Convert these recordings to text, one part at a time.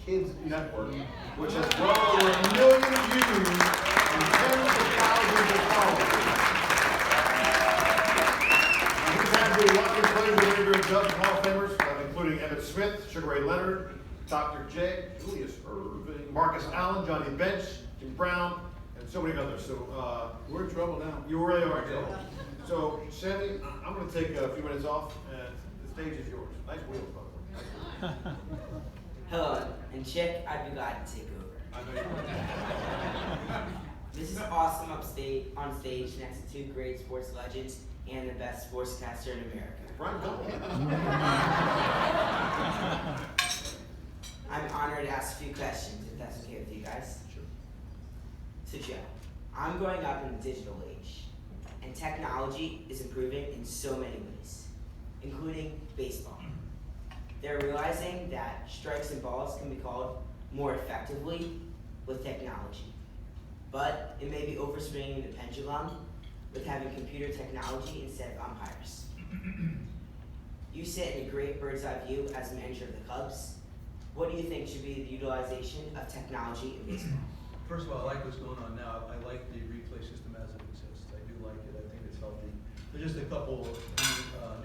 Kids Network, which has well over 1 million views and tens of thousands of followers. And we've had the lucky pleasure to interview a dozen Hall of Famers, including Emmett Smith, Sugar Ray Leonard, Dr. J, Julius Irving, Marcus Allen, Johnny Bench, Jim Brown, and so many others. So we're in trouble now. You really are in trouble. So, Sammy, I'm going to take a few minutes off, and the stage is yours. Nice wheels, by the way. Hello, and Chick, I'd be glad to take over. I know you are. This is awesome on stage next to two great sports legends and the best sportscaster in America. Right, go. I'm honored to ask a few questions, if that's okay with you guys. Sure. So, Joe, I'm growing up in the digital age, and technology is improving in so many ways, including baseball. They're realizing that strikes and balls can be called more effectively with technology. But it may be overswinging the pendulum with having computer technology instead of umpires. You sit in a great bird's eye view as manager of the Cubs. What do you think should be the utilization of technology in baseball? First of all, I like what's going on now. I like the replay system as it exists. I do like it. I think it's healthy. There's just a couple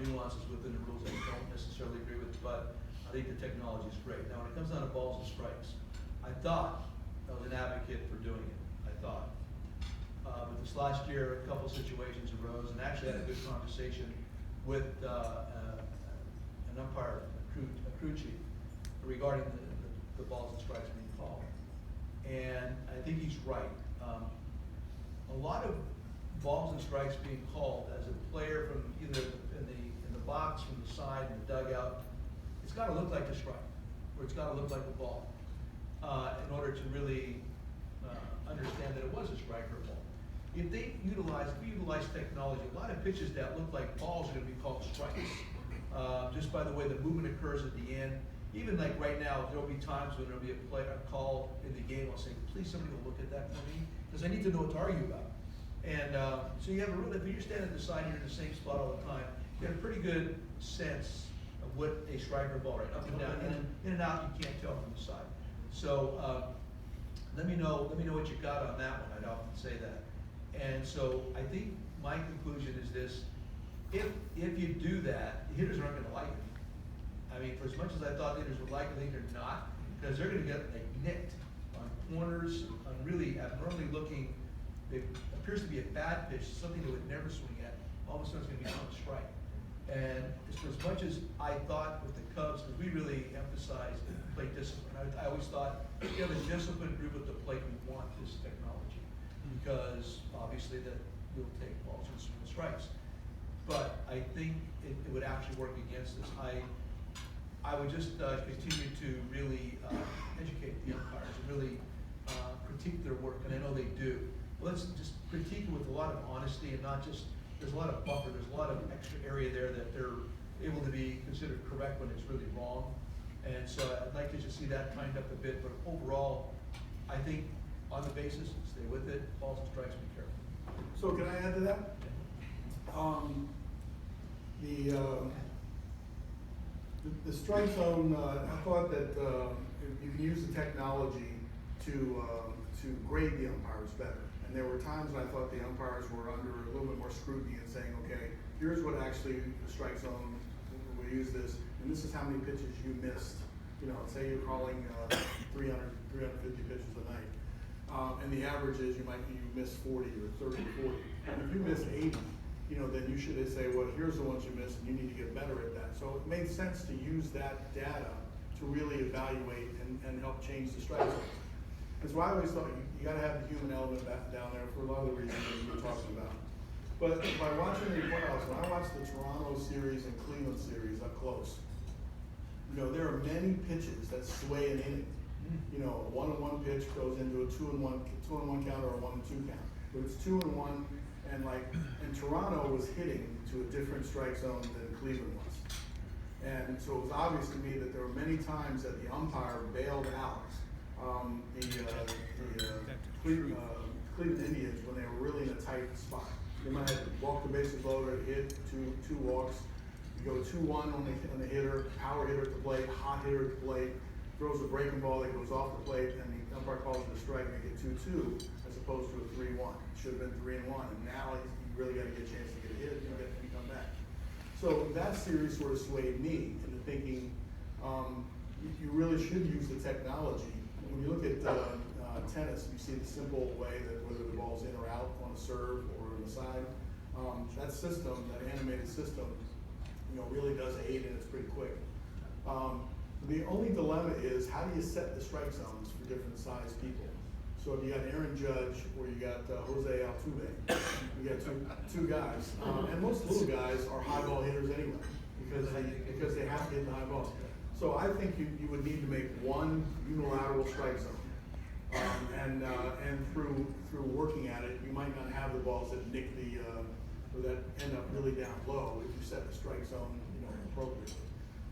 nuances within the rules that I don't necessarily agree with, but I think the technology is great. Now, when it comes down to balls and strikes, I thought I was an advocate for doing it. I thought. But this last year, a couple situations arose, and actually had a good conversation with an umpire, a crew chief, regarding the balls and strikes being called. And I think he's right. A lot of balls and strikes being called as a player from either in the box, from the side, in the dugout, it's got to look like a strike, or it's got to look like a ball, in order to really understand that it was a strike or a ball. If we utilize technology, a lot of pitches that look like balls are going to be called strikes, just by the way the movement occurs at the end. Even like right now, there'll be times when there'll be a call in the game. I'll say, please somebody will look at that for me, because I need to know what to argue about. And so you have a really, if you're standing at the side, you're in the same spot all the time, you have a pretty good sense of what a strike or ball, right, up and down, in and out, you can't tell from the side. So let me know what you got on that one. I'd often say that. And so I think my conclusion is this: if you do that, the hitters aren't going to like it. I mean, for as much as I thought the hitters would like it, I think they're not, because they're going to get nicked on corners, on really abnormally looking. It appears to be a bad pitch, something they would never swing at. All of a sudden, it's going to be on a strike. And for as much as I thought with the Cubs, because we really emphasized plate discipline, I always thought, if you have a disciplined group at the plate, we want this technology, because obviously that you'll take balls and strikes. But I think it would actually work against us. I would just continue to really educate the umpires and really critique their work, and I know they do. But let's just critique it with a lot of honesty and not just, there's a lot of buffer, there's a lot of extra area there that they're able to be considered correct when it's really wrong. And so I'd like to just see that tightened up a bit, but overall, I think on the basis, stay with it, balls and strikes, be careful. So can I add to that? The strike zone, I thought that you can use the technology to grade the umpires better. And there were times when I thought the umpires were under a little bit more scrutiny and saying, okay, here's what actually the strike zone, we use this, and this is how many pitches you missed. You know, say you're calling 350 pitches a night. And the average is you miss 40 or 30 or 40. And if you miss 80, then you should say, well, here's the ones you missed, and you need to get better at that. So it made sense to use that data to really evaluate and help change the strike zones. And so I always thought you got to have the human element down there for a lot of the reasons that you were talking about. But by watching the playoffs, when I watched the Toronto series and Cleveland series up close, there are many pitches that sway an inning. A 1-1 pitch goes into a 2-1 count or a 1-2 count. But it's 2-1, and Toronto was hitting to a different strike zone than Cleveland was. And so it was obvious to me that there were many times that the umpire bailed out Cleveland Indians when they were really in a tight spot. They might have walked the bases loaded, hit two walks. You go 2-1 on the hitter, power hitter at the plate, hot hitter at the plate, throws a breaking ball that goes off the plate and the umpire calls it a strike, make it 2-2 as opposed to a 3-1. It should have been 3-1, and now you really got to get a chance to get a hit, you get to come back. So that series sort of swayed me into thinking you really should use the technology. When you look at tennis, you see the simple way that whether the ball's in or out on a serve or on the side, that system, that animated system, really does aid and it's pretty quick. The only dilemma is how do you set the strike zones for different size people? So if you got Aaron Judge or you got Jose Altuve, you got two guys, and most little guys are high ball hitters anyway because they have to hit the high balls. So I think you would need to make one unilateral strike zone, and through working at it, you might not have the balls that nick or that end up really down low if you set the strike zone appropriately.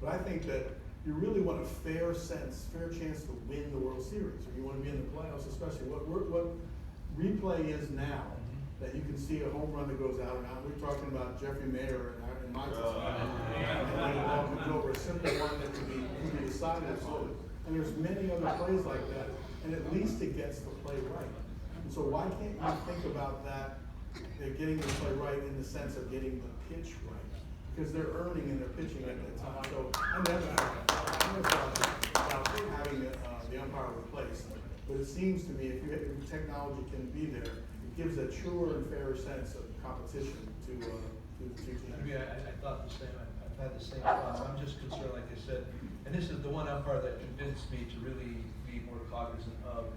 But I think that you really want a fair chance to win the World Series, or you want to be in the playoffs, especially what replay is now, that you can see a home run that goes out and out. We're talking about Jeffrey Mayer in my time, and then the ball comes over, a simple one that can be decided slowly. And there's many other plays like that, and at least it gets the play right. And so why can't you think about that, getting the play right in the sense of getting the pitch right? Because they're earning and they're pitching at that time. So I never thought about having the umpire replaced. But it seems to me if technology can be there, it gives a truer and fairer sense of competition to the two teams. I mean, I thought the same. I've had the same thoughts. I'm just concerned, like I said, and this is the one umpire that convinced me to really be more cognizant of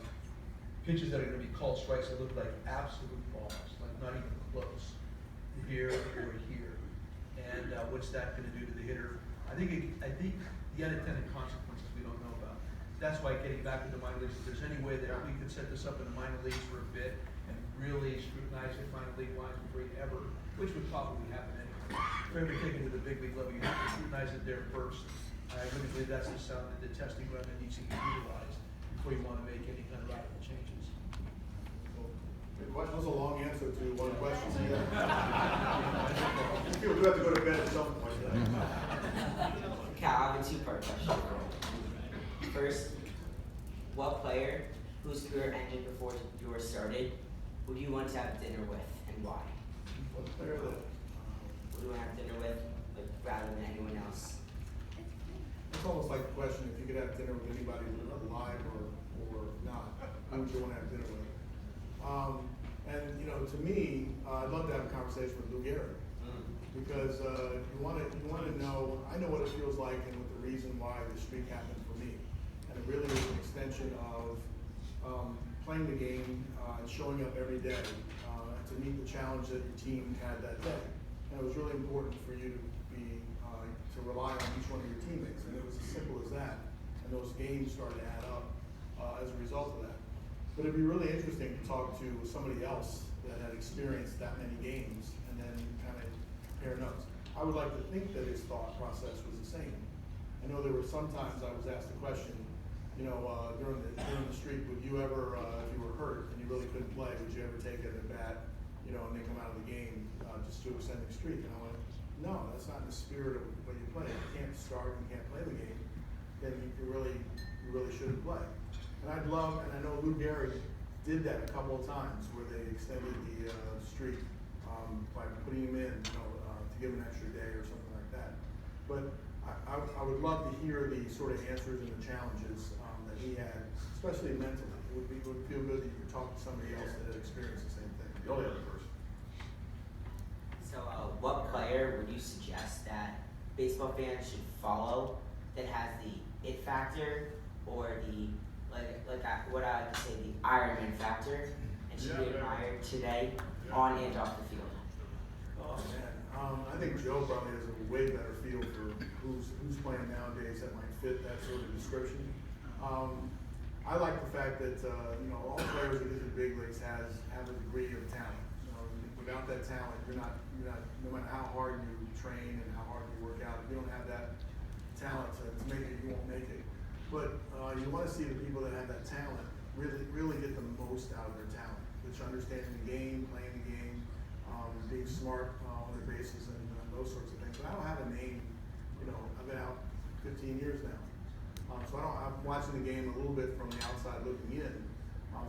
pitches that are going to be called strikes that look like absolute balls, like not even close, here or here. And what's that going to do to the hitter? I think the unintended consequences we don't know about. That's why getting back to the minor leagues, if there's any way that we could set this up in the minor leagues for a bit and really scrutinize it minor league lines before you ever, which would probably happen anyway. If you're ever taken to the big league level, you have to scrutinize it there first. I really believe that's the testing run that needs to be utilized before you want to make any kind of radical changes. Good question. That was a long answer to one question. People do have to go to bed at some point. Cal, I have a two-part question. First, what player whose career ended before yours started would you want to have dinner with, and why? What player that? Would you want to have dinner with, rather than anyone else? It's almost like the question if you could have dinner with anybody alive or not, who would you want to have dinner with? And to me, I'd love to have a conversation with Lou Gehrig because you want to know. I know what it feels like and what the reason why the streak happened for me, and it really is an extension of playing the game and showing up every day to meet the challenge that your team had that day. And it was really important for you to rely on each one of your teammates, and it was as simple as that. And those games started to add up as a result of that. But it'd be really interesting to talk to somebody else that had experienced that many games and then kind of compare notes. I would like to think that his thought process was the same. I know there were some times I was asked the question, during the streak, would you ever, if you were hurt and you really couldn't play, would you ever take it at bat, and then come out of the game just to extend the streak? And I went, no, that's not in the spirit of what you play. You can't start and you can't play the game, then you really shouldn't play. And I'd love, and I know Lou Gehrig did that a couple of times where they extended the streak by putting him in, to give him an extra day or something like that. But I would love to hear the sort of answers and the challenges that he had, especially mentally. It would feel good that you could talk to somebody else that had experienced the same thing. The only other person. So, what player would you suggest that baseball fans should follow that has the it factor or the what I like to say the Iron Man factor and should be admired today on and off the field? Oh man, I think Joe probably has a way better feel for who's playing nowadays that might fit that sort of description. I like the fact that all players that get to the big leagues have a degree of talent. Without that talent, you're not no matter how hard you train and how hard you work out, if you don't have that talent to make it, you won't make it. But you want to see the people that have that talent really get the most out of their talent, which understanding the game, playing the game, being smart on their bases, and those sorts of things. But I don't have a name. I've been out 15 years now. I'm watching the game a little bit from the outside looking in.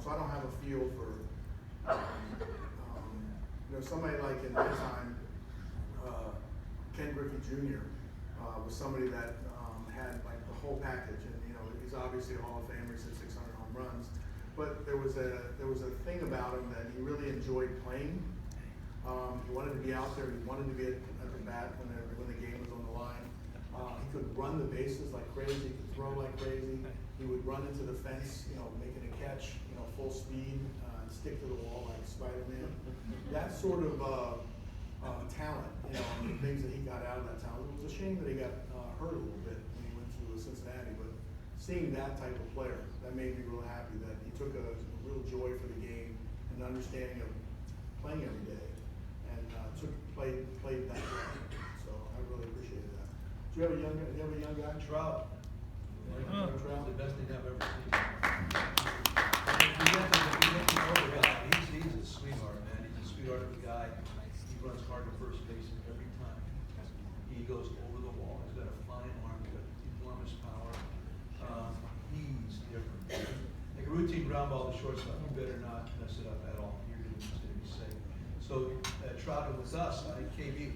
So I don't have a feel for, somebody like in my time, Ken Griffey Jr. Was somebody that had like the whole package, and he's obviously a Hall of Famer. He's hit 600 home runs, but there was a thing about him that he really enjoyed playing. He wanted to be out there. He wanted to be at the bat when the game was on the line. He could run the bases like crazy. He could throw like crazy. He would run into the fence, making a catch, full speed, and stick to the wall like Spider-Man. That sort of talent, and the things that he got out of that talent. It was a shame that he got hurt a little bit when he went to Cincinnati, but seeing that type of player, that made me real happy that he took a real joy for the game and understanding of playing every day, and played that way. So I really appreciated that. Do you have a young guy? Trout. Trout? The best thing I've ever seen. If you get to know the guy, he's a sweetheart, man. He's a sweetheart of a guy. He runs hard to first base every time. He goes over the wall. He's got a fine arm. He's got enormous power. He's different. Like a routine ground ball to shortstop, you better not mess it up at all. You're going to be safe. So Trout with us, KB,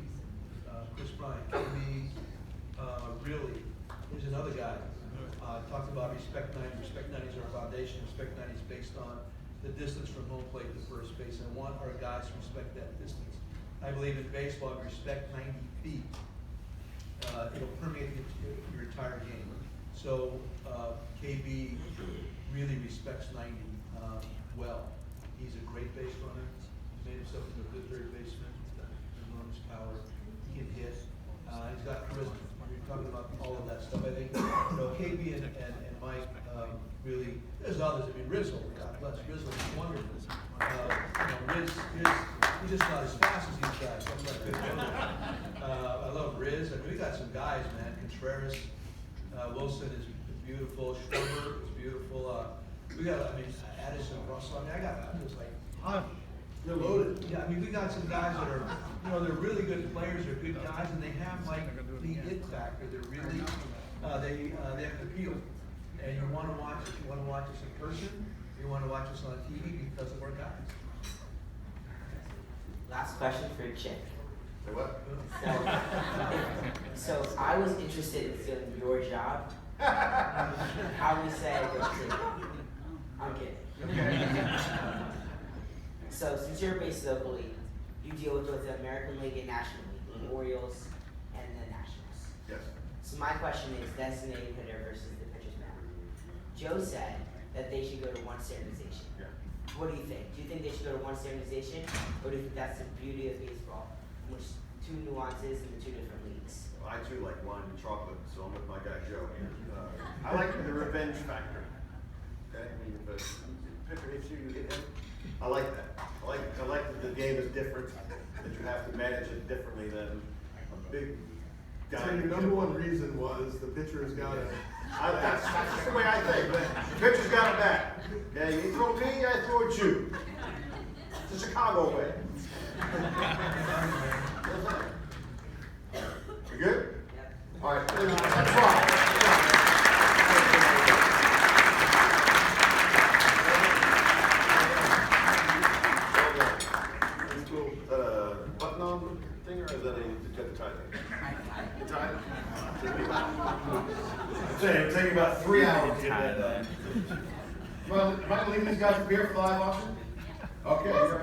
Chris Bryant, KB, really, here's another guy. Talked about Respect 90. Respect 90 is our foundation. Respect 90 is based on the distance from home plate to first base. I want our guys to respect that distance. I believe in baseball, if you respect 90 feet, it'll permeate your entire game. So KB really respects 90 well. He's a great base runner. He's made himself into a good third baseman. He's got enormous power. He can hit. He's got charisma. We're talking about all of that stuff. I think KB and Mike really. There's others. I mean, Rizzo. God bless Rizzo. He's wonderful. Riz, he's just not as fast as these guys. I love Riz. I mean, we got some guys, man. Contreras, Wilson is beautiful. Schwarber is beautiful. We got, Addison, Russell. I'm just like, You're loaded. yeah, we got some guys that are, they're really good players. They're good guys, and they have like the it factor. They're really, they have appeal. And you want to watch us. You want to watch us in person. You want to watch us on TV because of our guys. Last question for Chip. Say what? So I was interested in filling your job. How we say I'm kidding. So since you're based locally, you deal with both the American League and National League, the Orioles and the Nationals. Yes. So my question is designated hitter versus the pitcher's mound. Joe said that they should go to one standardization. Yeah. What do you think? Do you think they should go to one standardization, or do you think that's the beauty of baseball, in which two nuances in the two different leagues? Well, I too like wine and chocolate, so I'm with my guy Joe. I like the revenge factor. Okay, I mean, if a pitcher hits you, you hit him. I like that. I like that the game is different. That you have to manage it differently than a big guy. So your number one reason was the pitcher has got to. That's just the way I think. The pitcher's got a bat. Yeah, you throw me, I throw at you. It's the Chicago way. You good? Yep. All right. That's right. Button on thing, or is that a tie thing? Tie? It's taking about 3 hours to get that done. Well, am I leaving these guys for beer for the live auction? Okay, you're